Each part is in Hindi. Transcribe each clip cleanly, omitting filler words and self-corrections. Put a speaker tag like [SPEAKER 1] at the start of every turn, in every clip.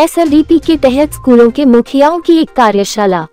[SPEAKER 1] SLDP के तहत स्कूलों के मुखियाओं की एक कार्यशाला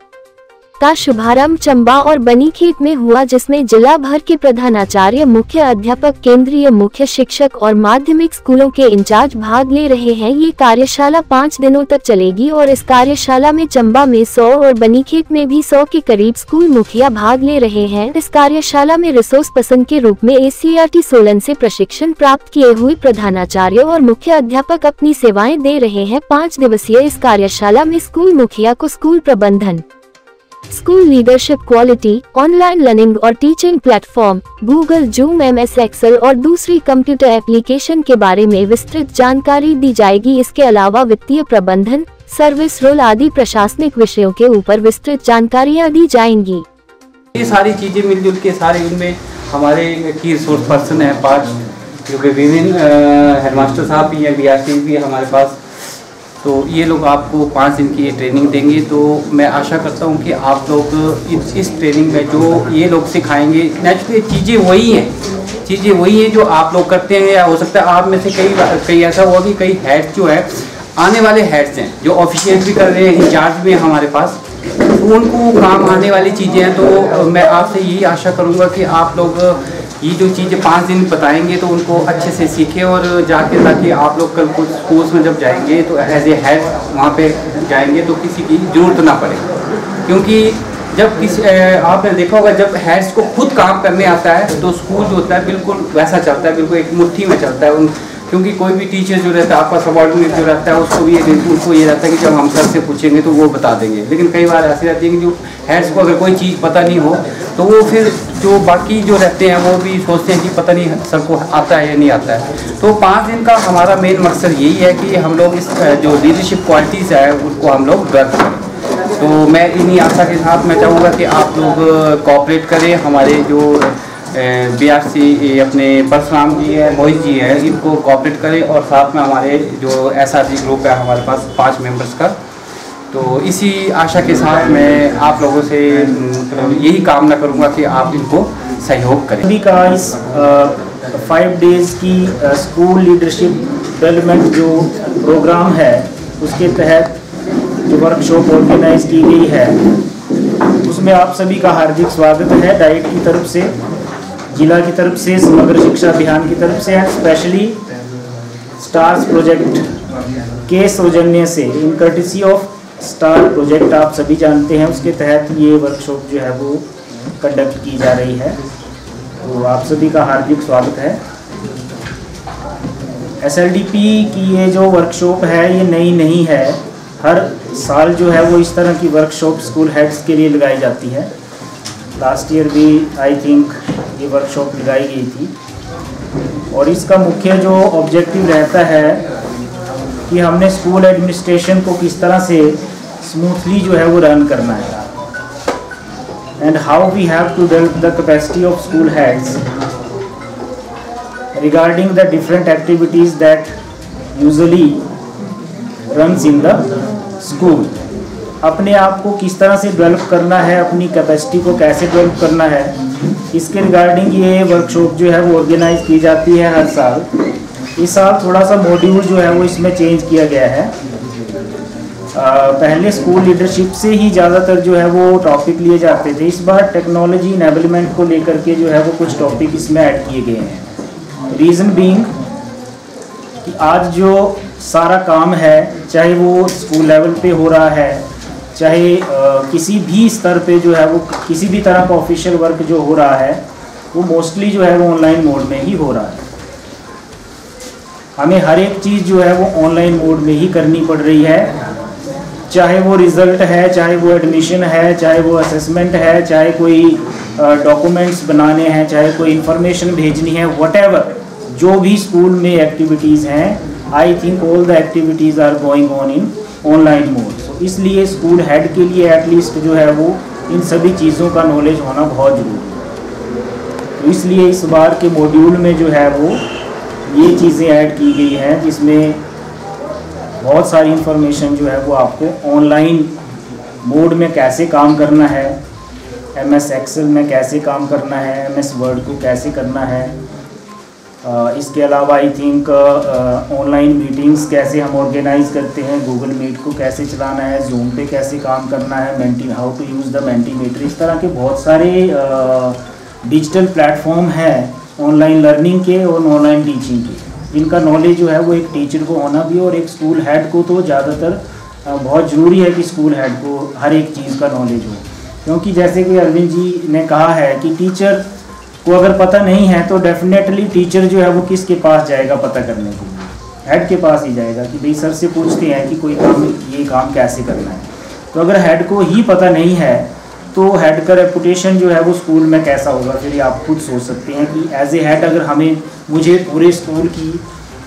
[SPEAKER 1] का शुभारंभ चंबा और बनीखेत में हुआ, जिसमें जिला भर के प्रधानाचार्य, मुख्य अध्यापक, केंद्रीय मुख्य शिक्षक और माध्यमिक स्कूलों के इंचार्ज भाग ले रहे हैं। ये कार्यशाला 5 दिनों तक चलेगी और इस कार्यशाला में चंबा में 100 और बनीखेत में भी 100 के करीब स्कूल मुखिया भाग ले रहे हैं। इस कार्यशाला में रिसोर्स पर्सन के रूप में ACERT सोलन से प्रशिक्षण प्राप्त किए हुए प्रधानाचार्य और मुख्य अध्यापक अपनी सेवाएं दे रहे हैं। 5 दिवसीय इस कार्यशाला में स्कूल मुखिया को स्कूल प्रबंधन, school leadership quality, online learning और teaching platform, Google, Zoom, MS Excel और दूसरी कंप्यूटर एप्लीकेशन के बारे में विस्तृत जानकारी दी जाएगी। इसके अलावा वित्तीय प्रबंधन, सर्विस रोल आदि प्रशासनिक विषयों के ऊपर विस्तृत जानकारियां दी जाएंगी।
[SPEAKER 2] ये सारी चीजें मिलजुल के सारे इनमें हमारे की रिसोर्स पर्सन है 5, जो कि विभिन्न हेडमास्टर साहब भी हैं, BRC भी हमारे पास। तो ये लोग आपको 5 दिन की ये ट्रेनिंग देंगे। तो मैं आशा करता हूँ कि आप लोग इस ट्रेनिंग में जो ये लोग सिखाएंगे, नेचुरली चीज़ें वही हैं जो आप लोग करते हैं। या हो सकता है आप में से कई ऐसा हुआ कि कई हेड्स जो है, आने वाले हेड्स हैं जो ऑफिशियल भी कर रहे हैं, इंचार्ज भी हैं हमारे पास, तो उनको काम आने वाली चीज़ें हैं। तो मैं आपसे यही आशा करूँगा कि आप लोग ये जो चीज़ें 5 दिन बताएंगे तो उनको अच्छे से सीखें और जाके, ताकि आप लोग कल कुछ स्कूल्स में जब जाएंगे तो एज ए हेड वहाँ पे जाएंगे तो किसी की ज़रूरत ना पड़े। क्योंकि जब किसी आपने देखा होगा, जब हेड्स को खुद काम करने आता है तो स्कूल जो होता है बिल्कुल वैसा चलता है, बिल्कुल एक मुट्ठी में चलता है। क्योंकि कोई भी टीचर जो रहता है, आपका सबऑर्डिनेट जो रहता है, उसको ये रहता है कि जब हम सर से पूछेंगे तो वो बता देंगे। लेकिन कई बार ऐसी रहती है कि जो हेड्स को अगर कोई चीज़ पता नहीं हो तो वो फिर जो बाकी जो रहते हैं वो भी सोचते हैं कि पता नहीं सर को आता है या नहीं आता है। तो 5 दिन का हमारा मेन मकसद यही है कि हम लोग इस जो लीडरशिप क्वालिटीज़ है उनको हम लोग डेवलप करें। तो मैं इन्हीं आशा के साथ मैं चाहूँगा कि आप लोग कोऑपरेट करें। हमारे जो BRC अपने परशुराम जी है, मोहित जी है, इनको कोऑपरेट करें और साथ में हमारे जो SRG ग्रुप है हमारे पास 5 मेंबर्स का। तो इसी आशा के साथ मैं आप लोगों से यही कामना करूंगा कि आप इनको सहयोग करें।
[SPEAKER 3] अभी का इस 5 डेज़ की स्कूल लीडरशिप डेवलपमेंट जो प्रोग्राम है, उसके तहत जो वर्कशॉप ऑर्गेनाइज की गई है, उसमें आप सभी का हार्दिक स्वागत है। डाइट की तरफ से, जिला की तरफ से, समग्र शिक्षा अभियान की तरफ से, स्पेशली स्टार्स प्रोजेक्ट के सौजन्य से, इन कर्टिसी ऑफ स्टार प्रोजेक्ट आप सभी जानते हैं, उसके तहत ये वर्कशॉप जो है वो कंडक्ट की जा रही है। तो आप सभी का हार्दिक स्वागत है। SLDP की ये जो वर्कशॉप है ये नई नहीं है, हर साल जो है वो इस तरह की वर्कशॉप स्कूल हेड्स के लिए लगाई जाती है। लास्ट ईयर भी आई थिंक ये वर्कशॉप लगाई गई थी और इसका मुख्य जो ऑब्जेक्टिव रहता है कि हमने स्कूल एडमिनिस्ट्रेशन को किस तरह से स्मूथली जो है वो रन करना है, and how we have to develop the capacity of school heads regarding the different activities that usually runs in the school. अपने आप को किस तरह से डेवलप करना है, अपनी कैपेसिटी को कैसे डेवलप करना है, इसके रिगार्डिंग ये वर्कशॉप जो है वो ऑर्गेनाइज की जाती है हर साल। इस साल थोड़ा सा मॉड्यूल जो है वो इसमें चेंज किया गया है। पहले स्कूल लीडरशिप से ही ज़्यादातर जो है वो टॉपिक लिए जाते थे, इस बार टेक्नोलॉजी इनेबलमेंट को लेकर के जो है वो कुछ टॉपिक इसमें ऐड किए गए हैं। रीज़न बीइंग कि आज जो सारा काम है, चाहे वो स्कूल लेवल पे हो रहा है, चाहे किसी भी स्तर पे जो है वो किसी भी तरह का ऑफिशियल वर्क जो हो रहा है, वो मोस्टली जो है वो ऑनलाइन मोड में ही हो रहा है। हमें हर एक चीज़ जो है वो ऑनलाइन मोड में ही करनी पड़ रही है, चाहे वो रिज़ल्ट है, चाहे वो एडमिशन है, चाहे वो असेसमेंट है, चाहे कोई डॉक्यूमेंट्स बनाने हैं, चाहे कोई इंफॉर्मेशन भेजनी है, व्हाटएवर जो भी स्कूल में एक्टिविटीज़ हैं, I think all the activities are going on in online mode. तो इसलिए स्कूल हेड के लिए एटलीस्ट जो है वो इन सभी चीज़ों का नॉलेज होना बहुत ज़रूरी है। तो इसलिए इस बार के मॉड्यूल में जो है वो ये चीज़ें ऐड की गई हैं, जिसमें बहुत सारी इंफॉर्मेशन जो है वो आपको ऑनलाइन मोड में कैसे काम करना है, MS एक्सेल में कैसे काम करना है, MS वर्ड को कैसे करना है, इसके अलावा आई थिंक ऑनलाइन मीटिंग्स कैसे हम ऑर्गेनाइज करते हैं, गूगल मीट को कैसे चलाना है, जूम पे कैसे काम करना है, हाउ टू यूज़ द मेंटीमीटर, इस तरह के बहुत सारे डिजिटल प्लेटफॉर्म हैं ऑनलाइन लर्निंग के और ऑनलाइन टीचिंग के, जिनका नॉलेज जो है वो एक टीचर को होना भी और एक स्कूल हेड को तो ज़्यादातर बहुत ज़रूरी है कि स्कूल हेड को हर एक चीज़ का नॉलेज हो, क्योंकि जैसे कि अरविंद जी ने कहा है कि टीचर को अगर पता नहीं है तो डेफिनेटली टीचर जो है वो किसके पास जाएगा पता करने के लिए, हेड के पास ही जाएगा कि भाई सर से पूछते हैं कि कोई काम, ये काम कैसे करना है। तो अगर हेड को ही पता नहीं है तो हेड का रेपुटेशन जो है वो स्कूल में कैसा होगा, फिर ये आप खुद सोच सकते हैं कि एज ए हेड अगर मुझे पूरे स्कूल की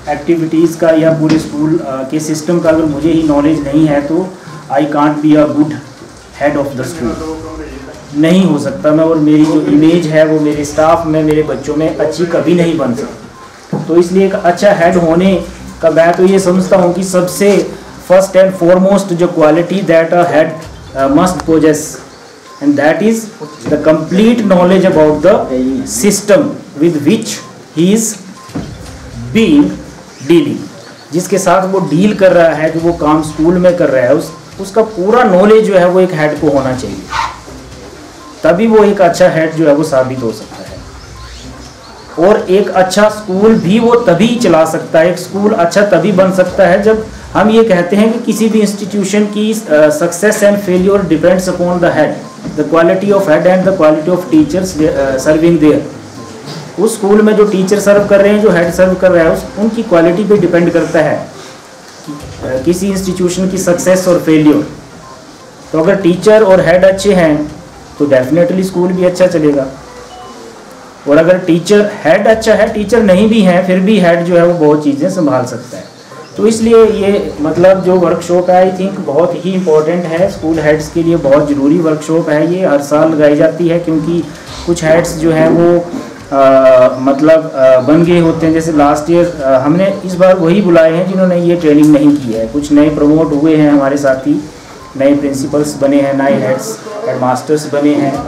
[SPEAKER 3] एक्टिविटीज़ का या पूरे स्कूल के सिस्टम का अगर मुझे ही नॉलेज नहीं है तो I can't be a good head of the school, नहीं हो सकता मैं, और मेरी जो इमेज है वो मेरे स्टाफ में, मेरे बच्चों में अच्छी कभी नहीं बन सकती। तो इसलिए एक अच्छा हेड होने का मैं तो ये समझता हूँ कि सबसे फर्स्ट एंड फॉरमोस्ट जो quality that a head must possess, and that is the complete knowledge about the system with which he is being dealing, जिसके साथ वो डील कर रहा है, जो वो काम स्कूल में कर रहा है, उसका पूरा नॉलेज जो है वो एक हेड को होना चाहिए, तभी वो एक अच्छा हेड जो है वो साबित हो सकता है। और एक अच्छा स्कूल भी वो तभी चला सकता है, एक स्कूल अच्छा तभी बन सकता है जब हम ये कहते हैं कि किसी भी इंस्टीट्यूशन की success and failure depends upon the head, the quality of head and the quality of teachers serving there. उस स्कूल में जो टीचर सर्व कर रहे हैं, जो हेड सर्व कर रहा है, उनकी क्वालिटी पे डिपेंड करता है किसी इंस्टीट्यूशन की सक्सेस और फेलियर। तो अगर टीचर और हेड अच्छे हैं तो डेफिनेटली स्कूल भी अच्छा चलेगा, और अगर हेड अच्छा है, टीचर नहीं भी है, फिर भी हेड जो है वो बहुत चीज़ें संभाल सकता है। तो इसलिए ये मतलब जो वर्कशॉप है आई थिंक बहुत ही इम्पोर्टेंट है, स्कूल हेड्स के लिए बहुत ज़रूरी वर्कशॉप है, ये हर साल लगाई जाती है, क्योंकि कुछ हेड्स जो हैं वो बन गए होते हैं। जैसे लास्ट ईयर हमने इस बार वही बुलाए हैं जिन्होंने ये ट्रेनिंग नहीं की है, कुछ नए प्रमोट हुए हैं हमारे साथी, नए प्रिंसिपल्स बने हैं, नए हेडमास्टर्स बने हैं,